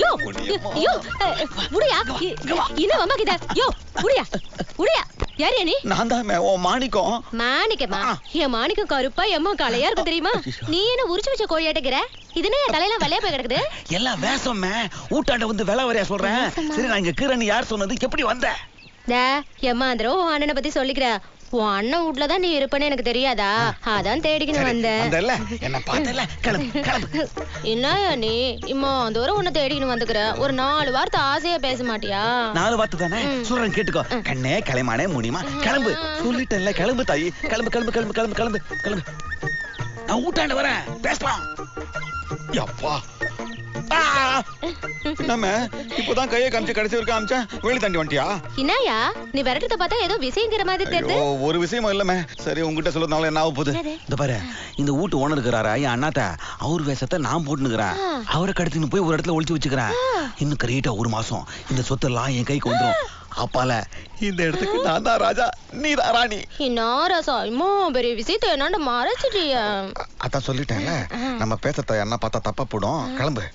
யோ யோ புடியா இன்ன அம்மா கிட்ட யோ புடியா புடியா யார் நீ? நான் தான் மாணிக்கம். மாணிக்கமா? என் மாணிக்கம் கருப்பா எம்மா கலையா இருக்கு தெரியுமா? நீ என்ன உரிச்சு வச்ச கோழியாட்டக்கிற? இதுனே தலையில வலையா போய் கிடக்குது. எல்லாம் வேஷமே. ஊட்டாண்ட வந்து வெள வரையா சொல்றேன். சரி நான் இங்க கீரன்னு யார் சொன்னது? எப்படி வந்த? எம்மா அந்தரோ அண்ணனை பத்தி சொல்லிக்கிற. உன் அண்ணன் வீட்டுலதான் நீ இருப்பேன்னு எனக்கு தெரியாதா? அதான் தேடிக்கணும் வந்தேன். என்ன பார்த்தல? என்னயா நீ இம்மா தூரம் உன்னை தேடிக்கணும் வந்துக்கிற? ஒரு 4 வார்த்தை ஆசையா பேச மாட்டியா? 4 வார்த்தை தானே சொல்றேன் கேட்டுக்கோ. கண்ணே கலைமானே முனிமா கிளம்பு. சொல்லிட்டேன்ல கிளம்பு தாயி. கிளம்பு கிளம்பு கிளம்பு கிளம்பு கிளம்பு கிளம்பு. நான் ஊட்டாண்ட வரேன் பேசலாம். யப்பா நம்ம இப்போதான் கையை காமிச்சு கடைசி வரைக்கும் காமிச்சேன். வெளி தாண்டி வந்துட்டியா? என்னயா நீ விரட்டத்தை பார்த்தா ஏதோ விஷயங்கிற மாதிரி தெரியுது. ஒரு விஷயமும் இல்லமே. சரி உங்ககிட்ட சொல்றதுனால என்ன ஆக போகுது? இந்த பாரு இந்த வீட்டு ஓனர் இருக்கிறாரா என் அண்ணாத்த அவர் வேஷத்தை நான் போட்டுனுக்கிறேன். அவரை கடத்தின்னு போய் ஒரு இடத்துல ஒளிச்சு வச்சுக்கிறேன். இன்னும் கரெக்டா 1 மாசம் இந்த சொத்து எல்லாம் என் கைக்கு வந்துடும். அப்பால இந்த இடத்துக்கு நான் தான் ராஜா, நீ தான் ராணி. என்ன ராசா இம்மா பெரிய விஷயத்தை என்னன்னு மறைச்சிட்டிய? அதான் சொல்லிட்டேன்ல நம்ம பேசத்த என்ன பார்த்தா தப்பா போடும். கிளம்பு.